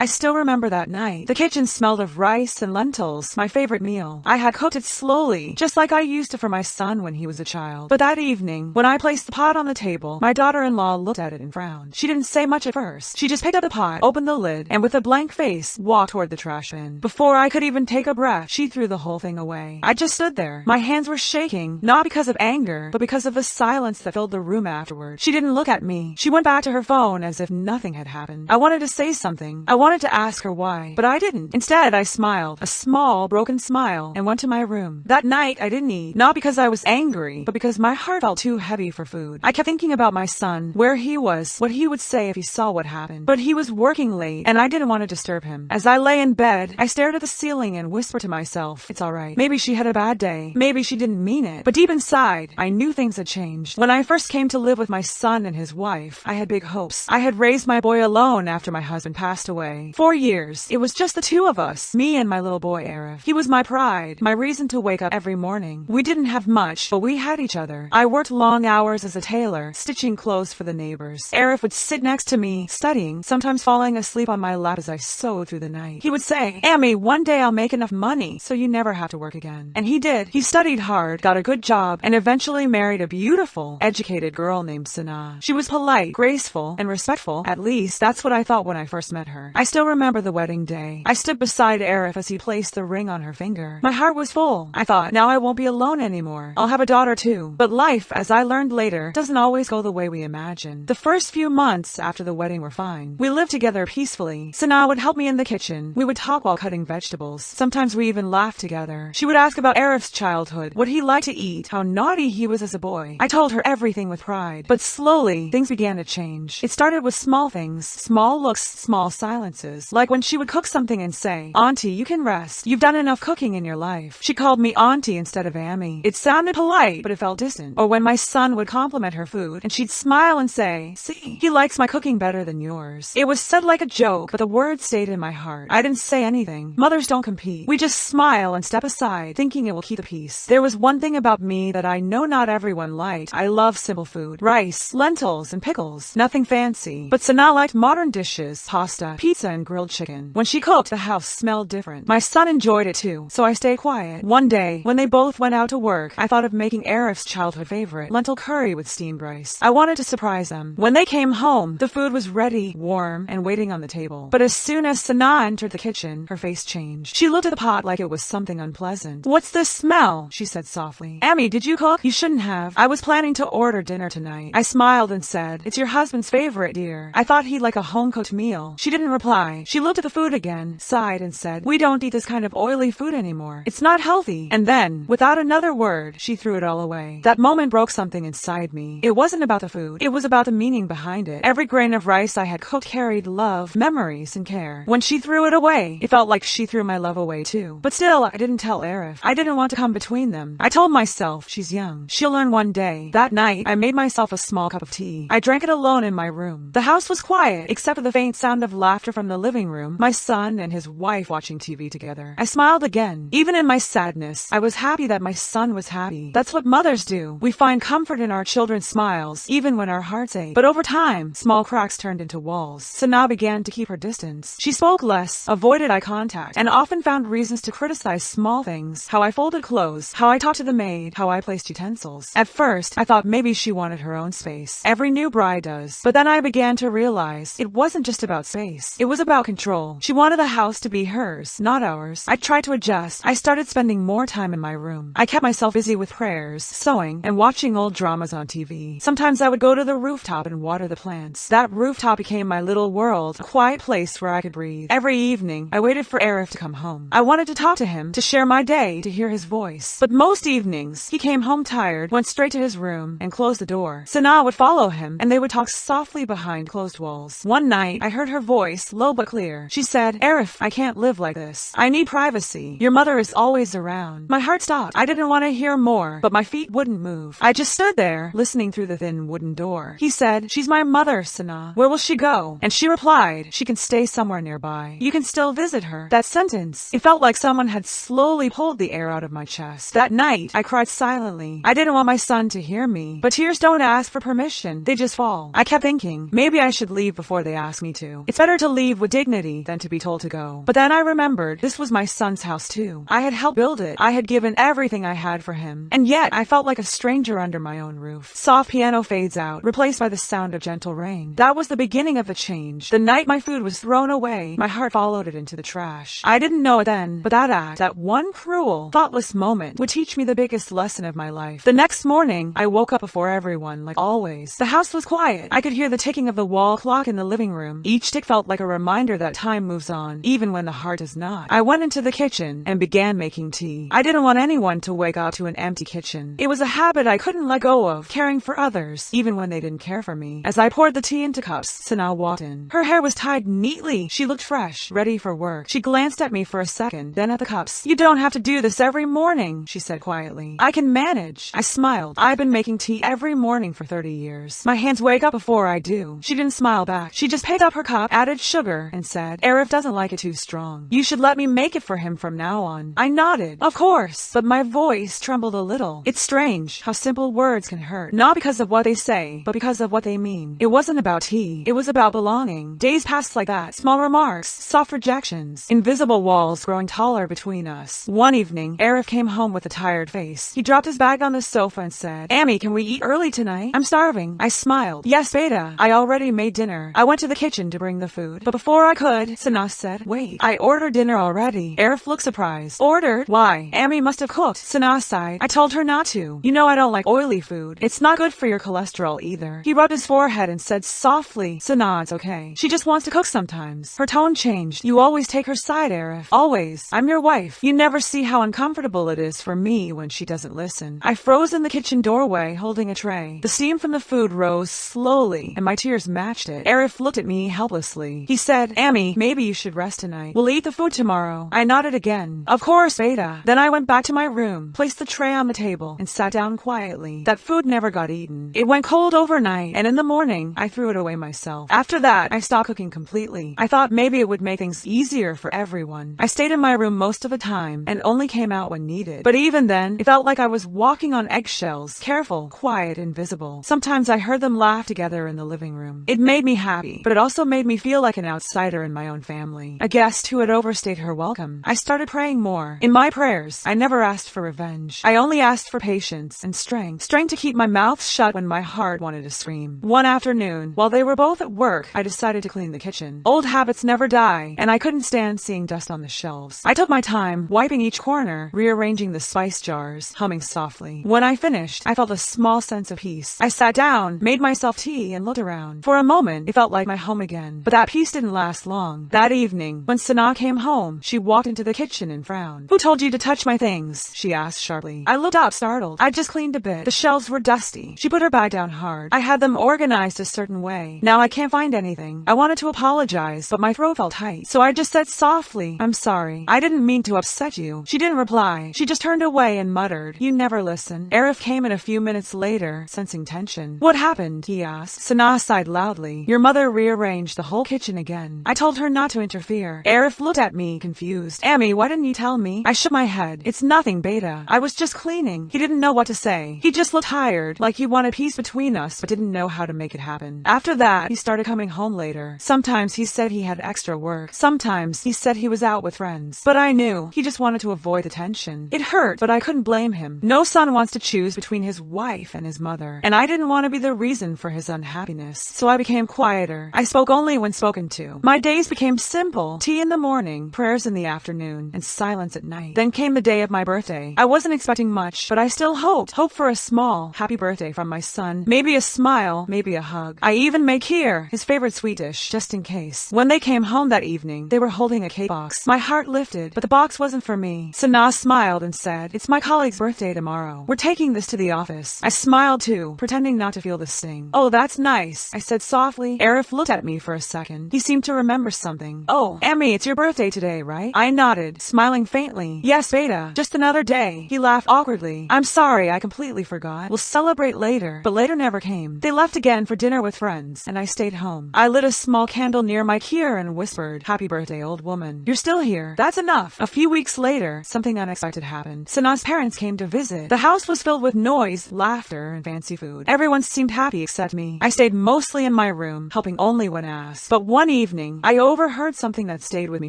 I still remember that night. The kitchen smelled of rice and lentils, my favorite meal. I had cooked it slowly, just like I used to for my son when he was a child. But that evening, when I placed the pot on the table, my daughter-in-law looked at it and frowned. She didn't say much at first. She just picked up the pot, opened the lid, and with a blank face, walked toward the trash bin. Before I could even take a breath, she threw the whole thing away. I just stood there. My hands were shaking, not because of anger, but because of the silence that filled the room afterward. She didn't look at me. She went back to her phone as if nothing had happened. I wanted to say something. I wanted to ask her why, but I didn't. Instead, I smiled, a small, broken smile, and went to my room. That night, I didn't eat, not because I was angry, but because my heart felt too heavy for food. I kept thinking about my son, where he was, what he would say if he saw what happened. But he was working late, and I didn't want to disturb him. As I lay in bed, I stared at the ceiling and whispered to myself, it's alright. Maybe she had a bad day. Maybe she didn't mean it. But deep inside, I knew things had changed. When I first came to live with my son and his wife, I had big hopes. I had raised my boy alone after my husband passed away. 4 years. It was just the two of us, me and my little boy, Arif. He was my pride, my reason to wake up every morning. We didn't have much, but we had each other. I worked long hours as a tailor, stitching clothes for the neighbors. Arif would sit next to me, studying, sometimes falling asleep on my lap as I sewed through the night. He would say, Amy, one day I'll make enough money so you never have to work again. And he did. He studied hard, got a good job, and eventually married a beautiful, educated girl named Sadia. She was polite, graceful, and respectful. At least, that's what I thought when I first met her. I still remember the wedding day. I stood beside Arif as he placed the ring on her finger. My heart was full. I thought, now I won't be alone anymore. I'll have a daughter too. But life, as I learned later, doesn't always go the way we imagine. The first few months after the wedding were fine. We lived together peacefully. Sadia would help me in the kitchen. We would talk while cutting vegetables. Sometimes we even laughed together. She would ask about Arif's childhood, what he liked to eat, how naughty he was as a boy. I told her everything with pride. But slowly, things began to change. It started with small things, small looks, small silences. Like when she would cook something and say, Auntie, you can rest. You've done enough cooking in your life. She called me Auntie instead of Amy. It sounded polite, but it felt distant. Or when my son would compliment her food, and she'd smile and say, see, he likes my cooking better than yours. It was said like a joke, but the words stayed in my heart. I didn't say anything. Mothers don't compete. We just smile and step aside, thinking it will keep the peace. There was one thing about me that I know not everyone liked. I love simple food. Rice, lentils, and pickles. Nothing fancy. But Sadia liked modern dishes, pasta, pizza, and grilled chicken. When she cooked, the house smelled different. My son enjoyed it too, so I stayed quiet. One day, when they both went out to work, I thought of making Arif's childhood favorite, lentil curry with steamed rice. I wanted to surprise them. When they came home, the food was ready, warm, and waiting on the table. But as soon as Sadia entered the kitchen, her face changed. She looked at the pot like it was something unpleasant. What's this smell? She said softly. Amy, did you cook? You shouldn't have. I was planning to order dinner tonight. I smiled and said, it's your husband's favorite, dear. I thought he'd like a home-cooked meal. She didn't reply. She looked at the food again, sighed, and said, we don't eat this kind of oily food anymore. It's not healthy. And then, without another word, she threw it all away. That moment broke something inside me. It wasn't about the food. It was about the meaning behind it. Every grain of rice I had cooked carried love, memories, and care. When she threw it away, it felt like she threw my love away too. But still, I didn't tell Arif. I didn't want to come between them. I told myself, she's young. She'll learn one day. That night, I made myself a small cup of tea. I drank it alone in my room. The house was quiet, except for the faint sound of laughter from the living room, my son and his wife watching TV together. I smiled again. Even in my sadness, I was happy that my son was happy. That's what mothers do. We find comfort in our children's smiles, even when our hearts ache. But over time, small cracks turned into walls. Sadia began to keep her distance. She spoke less, avoided eye contact, and often found reasons to criticize small things. How I folded clothes, how I talked to the maid, how I placed utensils. At first, I thought maybe she wanted her own space. Every new bride does. But then I began to realize it wasn't just about space. It was about control. She wanted the house to be hers, not ours. I tried to adjust. I started spending more time in my room. I kept myself busy with prayers, sewing, and watching old dramas on TV. Sometimes I would go to the rooftop and water the plants. That rooftop became my little world, a quiet place where I could breathe. Every evening, I waited for Arif to come home. I wanted to talk to him, to share my day, to hear his voice. But most evenings, he came home tired, went straight to his room, and closed the door. Sadia would follow him, and they would talk softly behind closed walls. One night, I heard her voice, low but clear. She said, Arif, I can't live like this. I need privacy. Your mother is always around. My heart stopped. I didn't want to hear more, but my feet wouldn't move. I just stood there, listening through the thin wooden door. He said, she's my mother, Sadia. Where will she go? And she replied, she can stay somewhere nearby. You can still visit her. That sentence, it felt like someone had slowly pulled the air out of my chest. That night, I cried silently. I didn't want my son to hear me, but tears don't ask for permission. They just fall. I kept thinking, maybe I should leave before they ask me to. It's better to leave leave with dignity than to be told to go. But then I remembered this was my son's house too. I had helped build it. I had given everything I had for him. And yet I felt like a stranger under my own roof. Soft piano fades out, replaced by the sound of gentle rain. That was the beginning of the change. The night my food was thrown away, my heart followed it into the trash. I didn't know it then, but that act, that one cruel, thoughtless moment, would teach me the biggest lesson of my life. The next morning, I woke up before everyone, like always. The house was quiet. I could hear the ticking of the wall clock in the living room. Each tick felt like a reminder that time moves on, even when the heart does not. I went into the kitchen and began making tea. I didn't want anyone to wake up to an empty kitchen. It was a habit I couldn't let go of, caring for others, even when they didn't care for me. As I poured the tea into cups, Sana walked in. Her hair was tied neatly. She looked fresh, ready for work. She glanced at me for a second, then at the cups. "You don't have to do this every morning," she said quietly. "I can manage." I smiled. I've been making tea every morning for 30 years. My hands wake up before I do. She didn't smile back. She just picked up her cup, added sugar, and said, "Arif doesn't like it too strong. You should let me make it for him from now on." I nodded. Of course, but my voice trembled a little. It's strange how simple words can hurt, not because of what they say, but because of what they mean. It wasn't about tea. It was about belonging. Days passed like that. Small remarks, soft rejections, invisible walls growing taller between us. One evening, Arif came home with a tired face. He dropped his bag on the sofa and said, "Amy, can we eat early tonight? I'm starving." I smiled. "Yes, Beta. I already made dinner." I went to the kitchen to bring the food, but before I could, Sana said, "Wait, I ordered dinner already." Arif looked surprised. "Ordered? Why? Amy must have cooked." Sana sighed. "I told her not to. You know I don't like oily food. It's not good for your cholesterol either." He rubbed his forehead and said softly, "Sana, it's okay. She just wants to cook sometimes." Her tone changed. "You always take her side, Arif. Always. I'm your wife. You never see how uncomfortable it is for me when she doesn't listen." I froze in the kitchen doorway, holding a tray. The steam from the food rose slowly, and my tears matched it. Arif looked at me helplessly. He said, "Amy, maybe you should rest tonight. We'll eat the food tomorrow." I nodded again. "Of course, Beta." Then I went back to my room, placed the tray on the table, and sat down quietly. That food never got eaten. It went cold overnight, and in the morning, I threw it away myself. After that, I stopped cooking completely. I thought maybe it would make things easier for everyone. I stayed in my room most of the time, and only came out when needed. But even then, it felt like I was walking on eggshells, careful, quiet, invisible. Sometimes I heard them laugh together in the living room. It made me happy, but it also made me feel like an outsider in my own family, a guest who had overstayed her welcome. I started praying more. In my prayers, I never asked for revenge. I only asked for patience and strength. Strength to keep my mouth shut when my heart wanted to scream. One afternoon, while they were both at work, I decided to clean the kitchen. Old habits never die, and I couldn't stand seeing dust on the shelves. I took my time, wiping each corner, rearranging the spice jars, humming softly. When I finished, I felt a small sense of peace. I sat down, made myself tea, and looked around. For a moment, it felt like my home again. But that peace didn't last long. That evening, when Sana came home, she walked into the kitchen and frowned. "Who told you to touch my things?" she asked sharply. I looked up, startled. I'd just cleaned a bit. The shelves were dusty. She put her bag down hard. I had them organized a certain way. Now I can't find anything. I wanted to apologize, but my throat felt tight. So I just said softly, "I'm sorry. I didn't mean to upset you." She didn't reply. She just turned away and muttered, "You never listen." Arif came in a few minutes later, sensing tension. "What happened?" he asked. Sana sighed loudly. "Your mother rearranged the whole kitchen again. I told her not to interfere." Arif looked at me, confused. "Amy, why didn't you tell me?" I shook my head. "It's nothing, Beta. I was just cleaning." He didn't know what to say. He just looked tired, like he wanted peace between us, but didn't know how to make it happen. After that, he started coming home later. Sometimes he said he had extra work. Sometimes he said he was out with friends. But I knew he just wanted to avoid the tension. It hurt, but I couldn't blame him. No son wants to choose between his wife and his mother, and I didn't want to be the reason for his unhappiness. So I became quieter. I spoke only when spoken to. My days became simple. Tea in the morning, prayers in the afternoon, and silence at night. Then came the day of my birthday. I wasn't expecting much, but I still hoped for a small, happy birthday from my son. Maybe a smile, maybe a hug. I even made kheer, his favorite sweet dish, just in case. When they came home that evening, they were holding a cake box. My heart lifted, but the box wasn't for me. Sana smiled and said, "It's my colleague's birthday tomorrow. We're taking this to the office." I smiled too, pretending not to feel the sting. "Oh, that's nice," I said softly. Arif looked at me for a second. He seemed to remember something. "Oh, Emmy, it's your birthday today, right?" I nodded, smiling faintly. "Yes, Beta. Just another day." He laughed awkwardly. "I'm sorry, I completely forgot. We'll celebrate later." But later never came. They left again for dinner with friends, and I stayed home. I lit a small candle near my kheer and whispered, "Happy birthday, old woman. You're still here. That's enough." A few weeks later, something unexpected happened. Sana's parents came to visit. The house was filled with noise, laughter, and fancy food. Everyone seemed happy except me. I stayed mostly in my room, helping only when asked. But one evening, I overheard something that stayed with me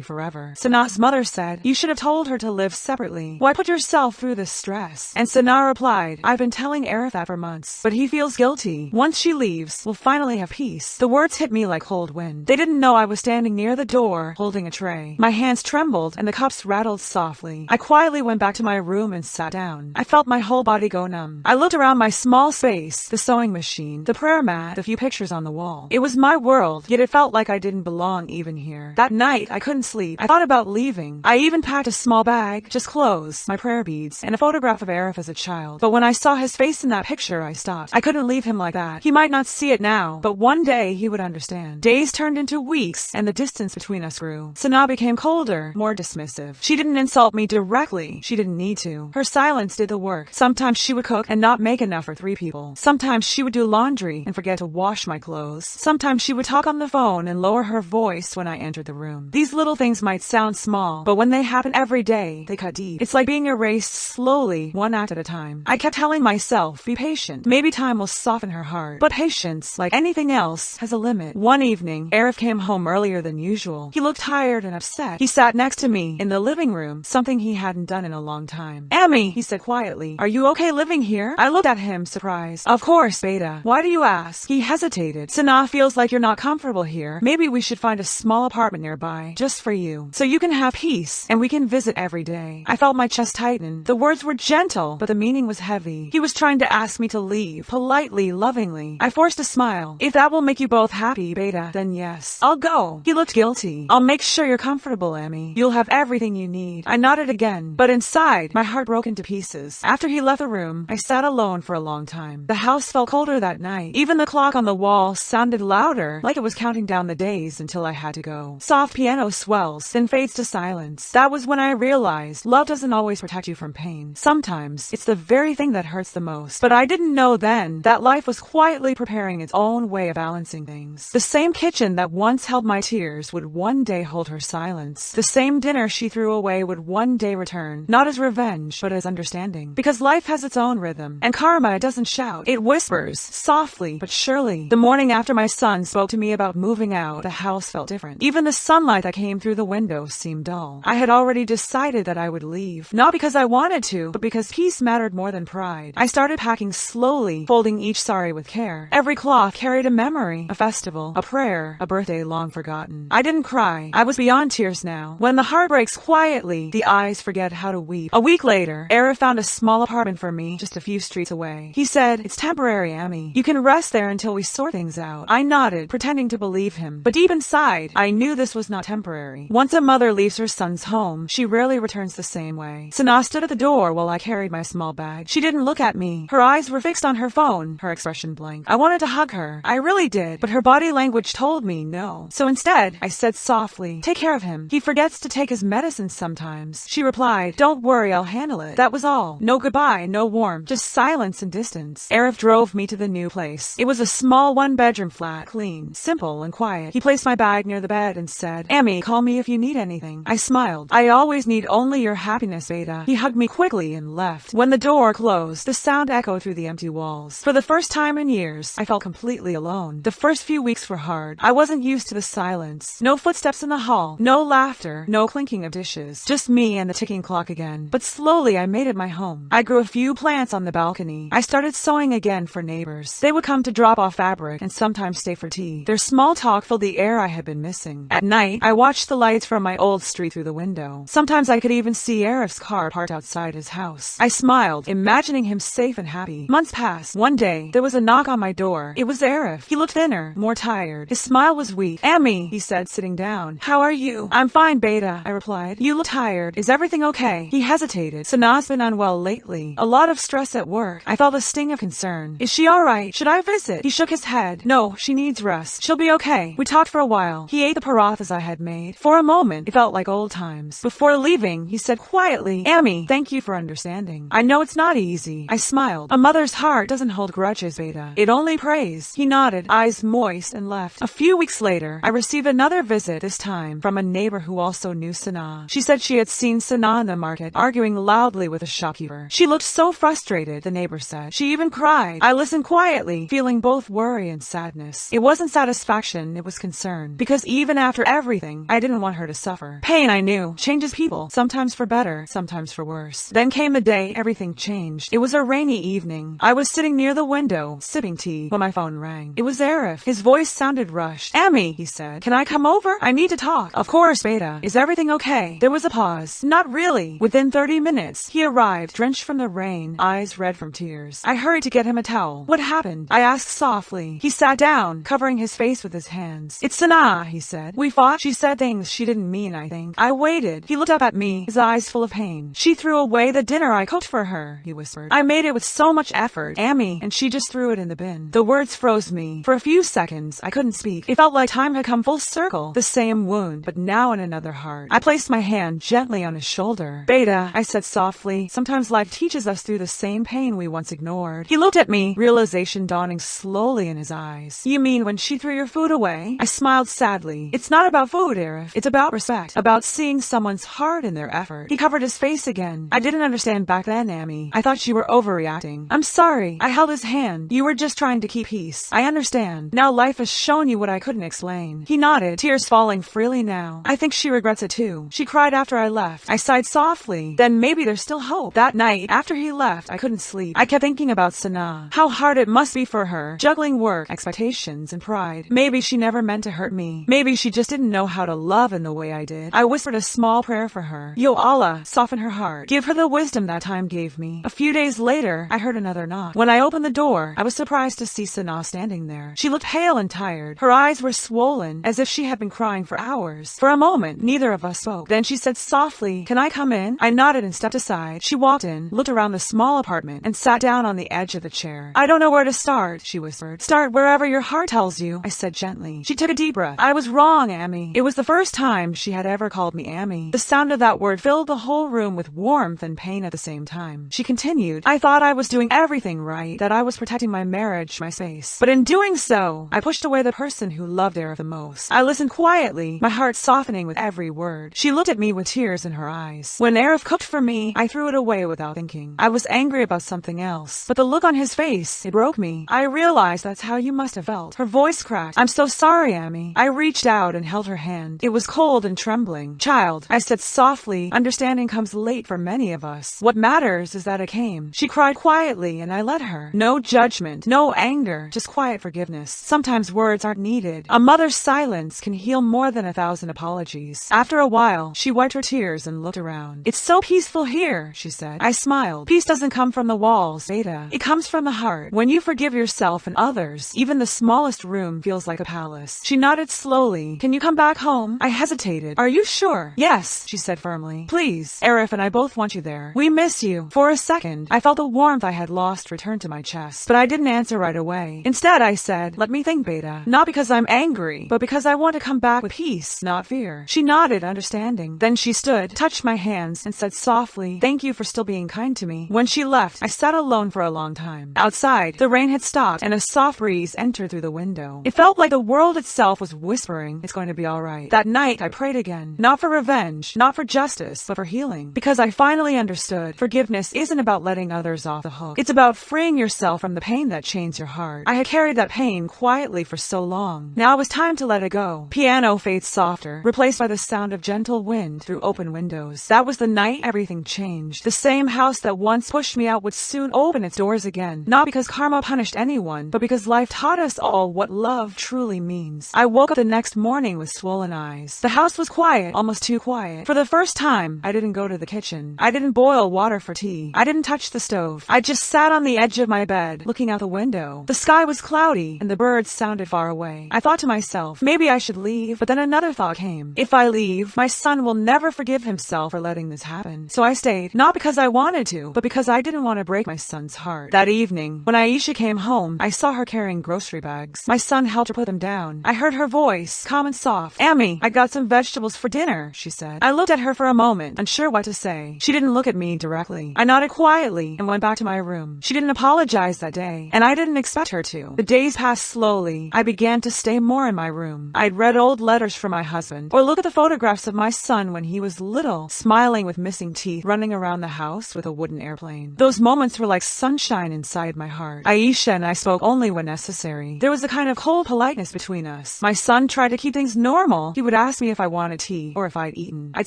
forever. Sana's mother said, "You should have told her to live separately. Why put yourself through this stress?" And Sana replied, "I've been telling Arif that for months, but he feels guilty. Once she leaves, we'll finally have peace." The words hit me like cold wind. They didn't know I was standing near the door, holding a tray. My hands trembled and the cups rattled softly. I quietly went back to my room and sat down. I felt my whole body go numb. I looked around my small space, the sewing machine, the prayer mat, the few pictures on the wall. It was my world, yet it felt like I didn't belong even here. That night, I couldn't sleep. I thought about leaving. I even packed a small bag, just clothes, my prayer beads, and a photograph of Arif as a child. But when I saw his face in that picture, I stopped. I couldn't leave him like that. He might not see it now, but one day he would understand. Days turned into weeks, and the distance between us grew. Sana became colder, more dismissive. She didn't insult me directly. She didn't need to. Her silence did the work. Sometimes she would cook and not make enough for 3 people. Sometimes she would do laundry and forget to wash my clothes. Sometimes she would talk on the phone and lower her voice when I entered the room. These little things might sound small, but when they happen every day, they cut deep. It's like being erased slowly, one act at a time. I kept telling myself, be patient. Maybe time will soften her heart. But patience, like anything else, has a limit. One evening, Arif came home earlier than usual. He looked tired and upset. He sat next to me in the living room, something he hadn't done in a long time. "Amy," he said quietly, "are you okay living here?" I looked at him, surprised. "Of course, Beta. Why do you ask?" He hesitated. "Sana feels like you're not comfortable here. Maybe we should find a small apartment nearby, just for you, so you can have peace, and we can visit every day." I felt my chest tighten. The words were gentle, but the meaning was heavy. He was trying to ask me to leave, politely, lovingly. I forced a smile. "If that will make you both happy, Beta, then yes, I'll go." He looked guilty. "I'll make sure you're comfortable, Amy. You'll have everything you need." I nodded again, but inside, my heart broke into pieces. After he left the room, I sat alone for a long time. The house felt colder that night. Even the clock on the wall sounded louder, like it was counting down the days until I had to go. Soft piano swells, then fades to silence. That was when I realized love doesn't always protect you from pain. Sometimes, it's the very thing that hurts the most. But I didn't know then that life was quietly preparing its own way of balancing things. The same kitchen that once held my tears would one day hold her silence. The same dinner she threw away would one day return, not as revenge, but as understanding. Because life has its own rhythm, and karma doesn't shout. It whispers, softly but surely. The morning after my son spoke to me about moving out, the house felt different. Even the sunlight that came through the window seemed dull. I had already decided that I would leave, not because I wanted to, but because peace mattered more than pride. I started packing slowly, folding each sari with care. Every cloth carried a memory, a festival, a prayer, a birthday long forgotten. I didn't cry. I was beyond tears now. When the heart breaks quietly, the eyes forget how to weep. A week later, Arif found a small apartment for me just a few streets away. He said, "It's temporary, Amy. You can rest there until we sort things out." I nodded, pretending to believe him. But deep inside, I knew this was not temporary. Once a mother leaves her son's home, she rarely returns the same way. Sana stood at the door while I carried my small bag. She didn't look at me. Her eyes were fixed on her phone, her expression blank. I wanted to hug her. I really did, but her body language told me no. So instead, I said softly, "Take care of him. He forgets to take his medicine sometimes." She replied, "Don't worry, I'll handle it." That was all. No goodbye, no warmth, just silence and distance. Arif drove me to the new place. It was a small one-bedroom flat, clean, simple, and quiet. He placed my bag near the bed and said, "Amy, call me if you need anything." I smiled. "I always need only your happiness, Beta." He hugged me quickly and left. When the door closed, the sound echoed through the empty walls. For the first time in years, I felt completely alone. The first few weeks were hard. I wasn't used to the silence. No footsteps in the hall, no laughter, no clinking of dishes. Just me and the ticking clock again. But slowly I made it my home. I grew a few plants on the balcony. I started sewing again for neighbors. They would come to drop off fabric and sometimes stay for tea. Their small talk filled the air I had been missing. At night, I watched the lights from my old street through the window. Sometimes I could even see Arif's car parked outside his house. I smiled, imagining him safe and happy. Months passed. One day, there was a knock on my door. It was Arif. He looked thinner, more tired. His smile was weak. "Amy," he said, sitting down. "How are you?" "I'm fine, Beta," I replied. "You look tired. Is everything okay?" He hesitated. "Sana's been unwell lately. A lot of stress at work." I felt a sting of concern. "Is she alright? Should I visit?" He shook his head. "No, she needs rest. She'll be okay." We talked for a while. He ate the parathas I had made. For a moment, it felt like old times. Before leaving, he said quietly, "Amy, thank you for understanding. I know it's not easy." I smiled. A mother's heart doesn't hold grudges, Beta. It only prays. He nodded, eyes moist, and left. A few weeks later, I received another visit, this time from a neighbor who also knew Sana. She said she had seen Sana in the market, arguing loudly with a shopkeeper. She looked so frustrated, the neighbor said. She even cried. I listened quietly, feeling both worry and sadness. It wasn't satisfaction, it was concern. concern. Because even after everything, I didn't want her to suffer. Pain, I knew, changes people, sometimes for better, sometimes for worse. Then came the day everything changed. It was a rainy evening. I was sitting near the window, sipping tea, when my phone rang. It was Arif. His voice sounded rushed. "Amy," he said, "can I come over? I need to talk." "Of course, Beta. Is everything okay?" There was a pause. "Not really." Within 30 minutes, he arrived, drenched from the rain, eyes red from tears. I hurried to get him a towel. "What happened?" I asked softly. He sat down, covering his face with his hands. "It's Sana," he said. "We fought. She said things she didn't mean, I think." I waited. He looked up at me, his eyes full of pain. "She threw away the dinner I cooked for her," he whispered. "I made it with so much effort, Amy, and she just threw it in the bin." The words froze me. For a few seconds, I couldn't speak. It felt like time had come full circle. The same wound, but now in another heart. I placed my hand gently on his shoulder. "Beta," I said softly, "sometimes life teaches us through the same pain we once ignored." He looked at me, realization dawning slowly in his eyes. "You mean when she threw your food away?" I smiled sadly. "It's not about food, Arif. It's about respect. About seeing someone's heart in their effort." He covered his face again. "I didn't understand back then, Amy. I thought you were overreacting." "I'm sorry." I held his hand. "You were just trying to keep peace. I understand. Now life has shown you what I couldn't explain." He nodded, tears falling freely now. "I think she regrets it too. She cried after I left." I sighed softly. "Then maybe there's still hope." That night, after he left, I couldn't sleep. I kept thinking about Sana. How hard it must be for her, juggling work, expectations, and pride. Maybe she never meant to hurt me. Maybe she just didn't know how to love in the way I did. I whispered a small prayer for her. "Yo Allah, soften her heart. Give her the wisdom that time gave me." A few days later, I heard another knock. When I opened the door, I was surprised to see Sana standing there. She looked pale and tired. Her eyes were swollen, as if she had been crying for hours. For a moment, neither of us spoke. Then she said softly, "Can I come in?" I nodded and stepped aside. She walked in, looked around the small apartment, and sat down on the edge of the chair. "I don't know where to start," she whispered. "Start wherever your heart tells you," I said gently. She took a deep breath. "I was wrong, Amy." It was the first time she had ever called me Amy. The sound of that word filled the whole room with warmth and pain at the same time. She continued, "I thought I was doing everything right, that I was protecting my marriage, my space. But in doing so, I pushed away the person who loved Arif the most." I listened quietly, my heart softening with every word. She looked at me with tears in her eyes. "When Arif cooked for me, I threw it away without thinking. I was angry about something else. But the look on his face, it broke me. I realized that's how you must have felt." Her voice cracked. "I'm so sorry, Amy." I reached out and held her hand. It was cold and trembling. "Child," I said softly, "understanding comes late for many of us. What matters is that it came." She cried quietly and I let her. No judgment, no anger, just quiet forgiveness. Sometimes words aren't needed. A mother's silence can heal more than 1,000 apologies. After a while, she wiped her tears and looked around. "It's so peaceful here," she said. I smiled. "Peace doesn't come from the walls, Beta. It comes from the heart. When you forgive yourself and others, even the smallest room feels like a palace." She nodded slowly. "Can you come back home?" I hesitated. "Are you sure?" "Yes," she said firmly. "Please. Arif and I both want you there. We miss you." For a second, I felt the warmth I had lost return to my chest, but I didn't answer right away. Instead, I said, "Let me think, Beta. Not because I'm angry, but because I want to come back with peace, not fear." She nodded, understanding. Then she stood, touched my hands, and said softly, "Thank you for still being kind to me." When she left, I sat alone for a long time. Outside, the rain had stopped, and a soft breeze entered through the window. It felt like the world itself was whispering, "It's going to be all right." That night, I prayed again. Not for revenge, not for justice, but for healing. Because I finally understood, forgiveness isn't about letting others off the hook. It's about freeing yourself from the pain that chains your heart. I had carried that pain quietly for so long. Now it was time to let it go. Piano fades softer, replaced by the sound of gentle wind through open windows. That was the night everything changed. The same house that once pushed me out would soon open its doors again. Not because karma punished anyone, but because life taught us all what love truly means. I woke up the next morning with swollen eyes. The house was quiet, almost too quiet. For the first time, I didn't go to the kitchen. I didn't boil water for tea. I didn't touch the stove. I just sat on the edge of my bed, looking out the window. The sky was cloudy, and the birds sounded far away. I thought to myself, maybe I should leave, but then another thought came. If I leave, my son will never forgive himself for letting this happen. So I stayed, not because I wanted to, but because I didn't want to break my son's heart. That evening, when Aisha came home, I saw her carrying grocery bags. My son helped her put them down. I heard her voice, calm and soft. "Amy, I got some vegetables for dinner," she said. I looked at her for a moment, unsure what to say. She didn't look at me directly. I nodded quietly and went back to my room. She didn't apologize that day, and I didn't expect her to. The days passed slowly. I began to stay more in my room. I'd read old letters from my husband, or look at the photographs of my son when he was little, smiling with missing teeth, running around the house with a wooden airplane. Those moments were like sunshine inside my heart. Aisha and I spoke only when necessary. There was a kind of cold politeness between us. us. My son tried to keep things normal. He would ask me if I wanted tea or if I'd eaten. I'd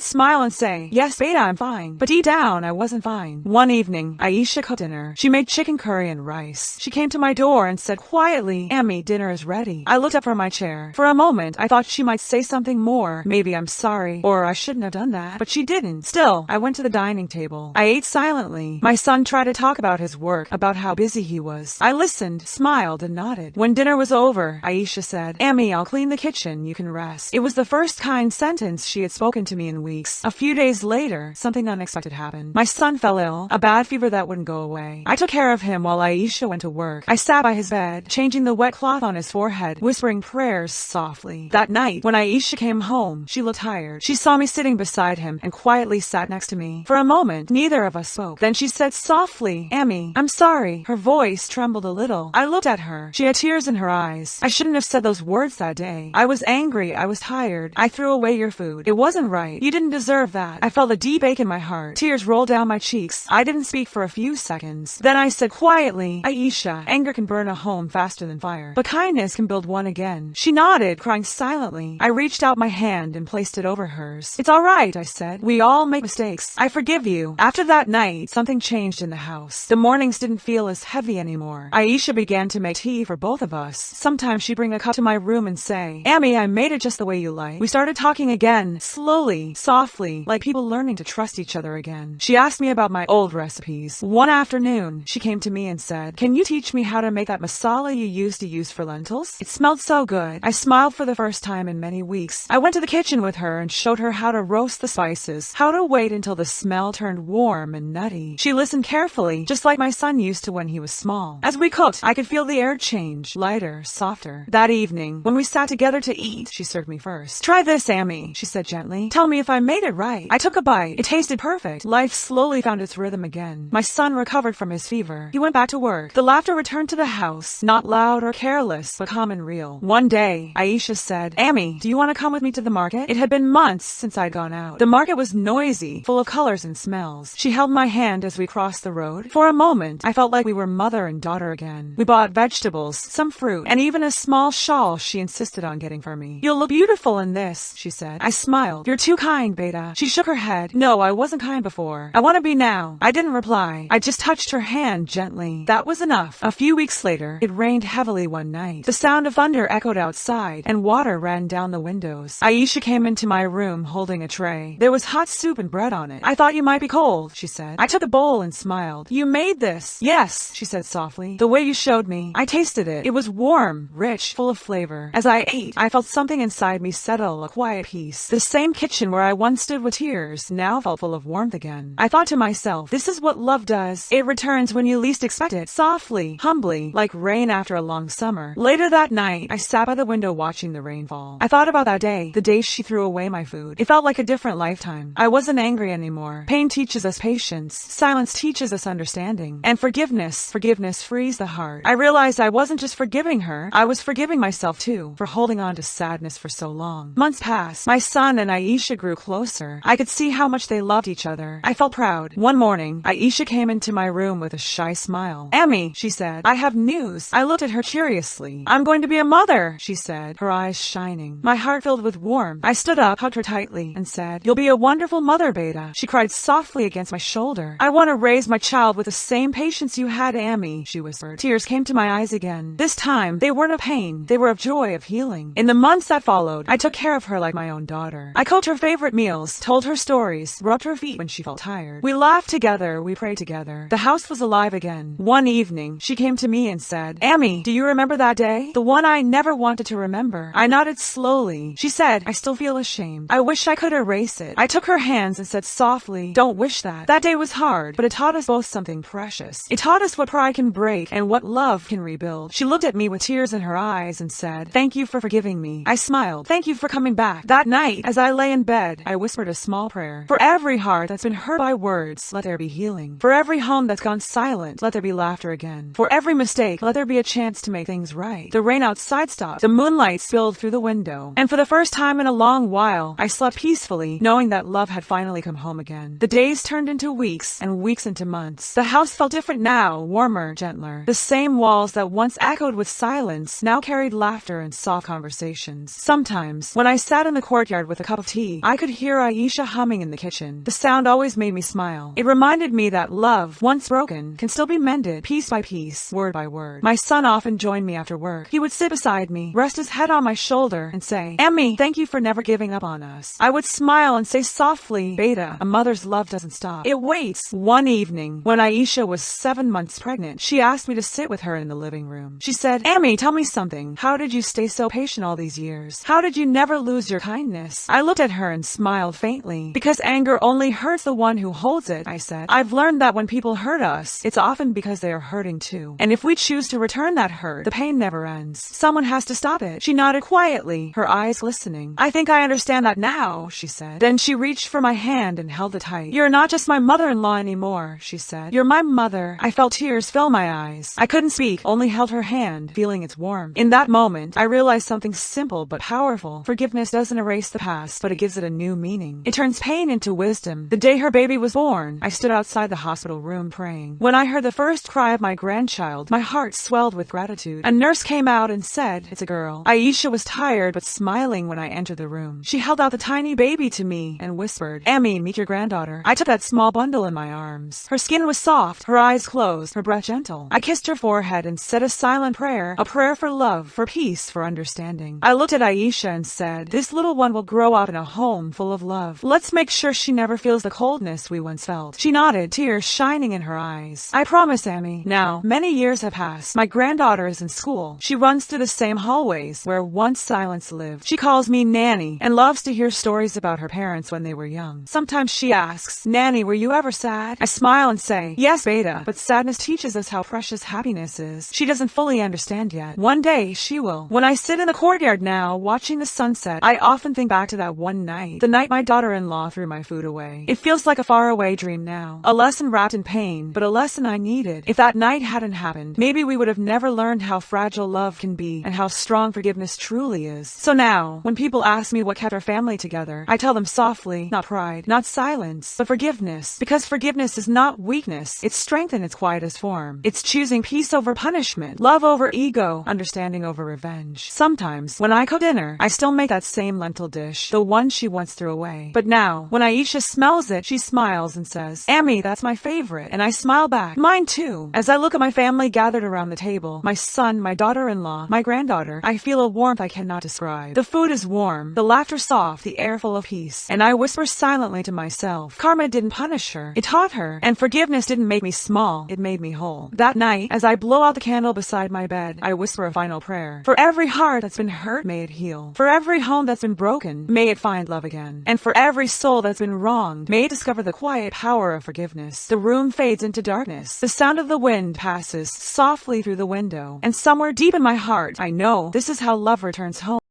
smile and say, yes, beta, I'm fine. But deep down, I wasn't fine. One evening, Aisha cooked dinner. She made chicken curry and rice. She came to my door and said quietly, Emmy, dinner is ready. I looked up from my chair. For a moment, I thought she might say something more. Maybe I'm sorry, or I shouldn't have done that. But she didn't. Still, I went to the dining table. I ate silently. My son tried to talk about his work, about how busy he was. I listened, smiled, and nodded. When dinner was over, Aisha said, Emmy, I'll clean the kitchen. You can rest. It was the first kind sentence she had spoken to me in weeks. A few days later, something unexpected happened. My son fell ill, a bad fever that wouldn't go away. I took care of him while Aisha went to work. I sat by his bed, changing the wet cloth on his forehead, whispering prayers softly. That night, when Aisha came home, she looked tired. She saw me sitting beside him and quietly sat next to me. For a moment, neither of us spoke. Then she said softly, Emmy, I'm sorry. Her voice trembled a little. I looked at her. She had tears in her eyes. I shouldn't have said those words that day. I was angry. I was tired. I threw away your food. It wasn't right. You didn't deserve that. I felt a deep ache in my heart. Tears rolled down my cheeks. I didn't speak for a few seconds. Then I said quietly, Aisha, anger can burn a home faster than fire, but kindness can build one again. She nodded, crying silently. I reached out my hand and placed it over hers. It's all right, I said. We all make mistakes. I forgive you. After that night, something changed in the house. The mornings didn't feel as heavy anymore. Aisha began to make tea for both of us. Sometimes she'd bring a cup to my room and say, Emmy, I made it just the way you like. We started talking again, slowly, softly, like people learning to trust each other again. She asked me about my old recipes. One afternoon, she came to me and said, can you teach me how to make that masala you used to use for lentils? It smelled so good. I smiled for the first time in many weeks. I went to the kitchen with her and showed her how to roast the spices, how to wait until the smell turned warm and nutty. She listened carefully, just like my son used to when he was small. As we cooked, I could feel the air change, lighter, softer. That evening, when we sat together to eat, she served me first. Try this, Emmy, she said gently. Tell me if I made it right. I took a bite. It tasted perfect. Life slowly found its rhythm again. My son recovered from his fever. He went back to work. The laughter returned to the house, not loud or careless, but calm and real. One day, Aisha said, Emmy, do you want to come with me to the market? It had been months since I'd gone out. The market was noisy, full of colors and smells. She held my hand as we crossed the road. For a moment, I felt like we were mother and daughter again. We bought vegetables, some fruit, and even a small shawl she insisted on getting for me. You'll look beautiful in this, she said. I smiled. You're too kind, Beta. She shook her head. No, I wasn't kind before. I want to be now. I didn't reply. I just touched her hand gently. That was enough. A few weeks later, it rained heavily one night. The sound of thunder echoed outside, and water ran down the windows. Aisha came into my room holding a tray. There was hot soup and bread on it. I thought you might be cold, she said. I took the bowl and smiled. You made this? Yes, she said softly. The way you showed me. I tasted it. It was warm, rich, full of flavor. As I ate, I felt something inside me settle, a quiet peace. The same kitchen where I once stood with tears now felt full of warmth again. I thought to myself, this is what love does. It returns when you least expect it, softly, humbly, like rain after a long summer. Later that night, I sat by the window watching the rain fall. I thought about that day, the day she threw away my food. It felt like a different lifetime. I wasn't angry anymore. Pain teaches us patience. Silence teaches us understanding. And forgiveness frees the heart. I realized I wasn't just forgiving her, I was forgiving myself too, for holding on to sadness for so long. Months passed. My son and Aisha grew closer. I could see how much they loved each other. I felt proud. One morning, Aisha came into my room with a shy smile. Emmy, she said, I have news. I looked at her curiously. I'm going to be a mother, she said, her eyes shining. My heart filled with warmth. I stood up, hugged her tightly, and said, you'll be a wonderful mother, Beta. She cried softly against my shoulder. I want to raise my child with the same patience you had, Emmy, she whispered. Tears came to my eyes again. This time, they weren't of pain. They were of joy, of healing. In the months that followed, I took care of her like my own daughter. I cooked her favorite meals, told her stories, rubbed her feet when she felt tired. We laughed together, we prayed together. The house was alive again. One evening, she came to me and said, Emmy, do you remember that day? The one I never wanted to remember. I nodded slowly. She said, I still feel ashamed. I wish I could erase it. I took her hands and said softly, don't wish that. That day was hard, but it taught us both something precious. It taught us what pride can break and what love can rebuild. She looked at me with tears in her eyes and said, thank you for forgiving me. I smiled. Thank you for coming back. That night, as I lay in bed, I whispered a small prayer. For every heart that's been hurt by words, let there be healing. For every home that's gone silent, let there be laughter again. For every mistake, let there be a chance to make things right. The rain outside stopped. The moonlight spilled through the window. And for the first time in a long while, I slept peacefully, knowing that love had finally come home again. The days turned into weeks, and weeks into months. The house felt different now, warmer, gentler. The same walls that once echoed with silence now carried laughter in soft conversations. Sometimes, when I sat in the courtyard with a cup of tea, I could hear Aisha humming in the kitchen. The sound always made me smile. It reminded me that love, once broken, can still be mended, piece by piece, word by word. My son often joined me after work. He would sit beside me, rest his head on my shoulder, and say, "Emmy, thank you for never giving up on us." I would smile and say softly, "Beta, a mother's love doesn't stop. It waits." One evening, when Aisha was 7 months pregnant, she asked me to sit with her in the living room. She said, "Emmy, tell me something. How did you stay so patient all these years? How did you never lose your kindness?" I looked at her and smiled faintly. "Because anger only hurts the one who holds it," I said. "I've learned that when people hurt us, it's often because they are hurting too. And if we choose to return that hurt, the pain never ends. Someone has to stop it." She nodded quietly, her eyes glistening. "I think I understand that now," she said. Then she reached for my hand and held it tight. "You're not just my mother-in-law anymore," she said. "You're my mother." I felt tears fill my eyes. I couldn't speak, only held her hand, feeling its warmth. In that moment, I realized something simple but powerful. Forgiveness doesn't erase the past, but it gives it a new meaning. It turns pain into wisdom. The day her baby was born, I stood outside the hospital room praying. When I heard the first cry of my grandchild, my heart swelled with gratitude. A nurse came out and said, "It's a girl." Aisha was tired but smiling when I entered the room. She held out the tiny baby to me and whispered, "Emmy, meet your granddaughter." I took that small bundle in my arms. Her skin was soft, her eyes closed, her breath gentle. I kissed her forehead and said a silent prayer, a prayer for love, for peace, for understanding. I looked at Aisha and said, "This little one will grow up in a home full of love. Let's make sure she never feels the coldness we once felt." She nodded, tears shining in her eyes. "I promise, Emmy." Now, many years have passed. My granddaughter is in school. She runs through the same hallways where once silence lived. She calls me Nanny and loves to hear stories about her parents when they were young. Sometimes she asks, "Nanny, were you ever sad?" I smile and say, "Yes, Beta, but sadness teaches us how precious happiness is." She doesn't fully understand yet. One day, she will. When I sit in the courtyard now, watching the sunset, I often think back to that one night. The night my daughter-in-law threw my food away. It feels like a faraway dream now. A lesson wrapped in pain, but a lesson I needed. If that night hadn't happened, maybe we would have never learned how fragile love can be and how strong forgiveness truly is. So now, when people ask me what kept our family together, I tell them softly, not pride, not silence, but forgiveness. Because forgiveness is not weakness. It's strength in its quietest form. It's choosing peace over punishment, love over ego, understanding over revenge. Sometimes, when I cook dinner, I still make that same lentil dish, the one she once threw away. But now, when Aisha smells it, she smiles and says, "Emmy, that's my favorite." And I smile back, "Mine too." As I look at my family gathered around the table, my son, my daughter-in-law, my granddaughter, I feel a warmth I cannot describe. The food is warm, the laughter soft, the air full of peace. And I whisper silently to myself, karma didn't punish her. It taught her. And forgiveness didn't make me small. It made me whole. That night, as I blow out the candle beside my bed, I whisper a final prayer. For every heart that's been hurt, may it heal. For every home that's been broken, may it find love again. And for every soul that's been wronged, may it discover the quiet power of forgiveness. The room fades into darkness. The sound of the wind passes softly through the window. And somewhere deep in my heart, I know this is how love returns home.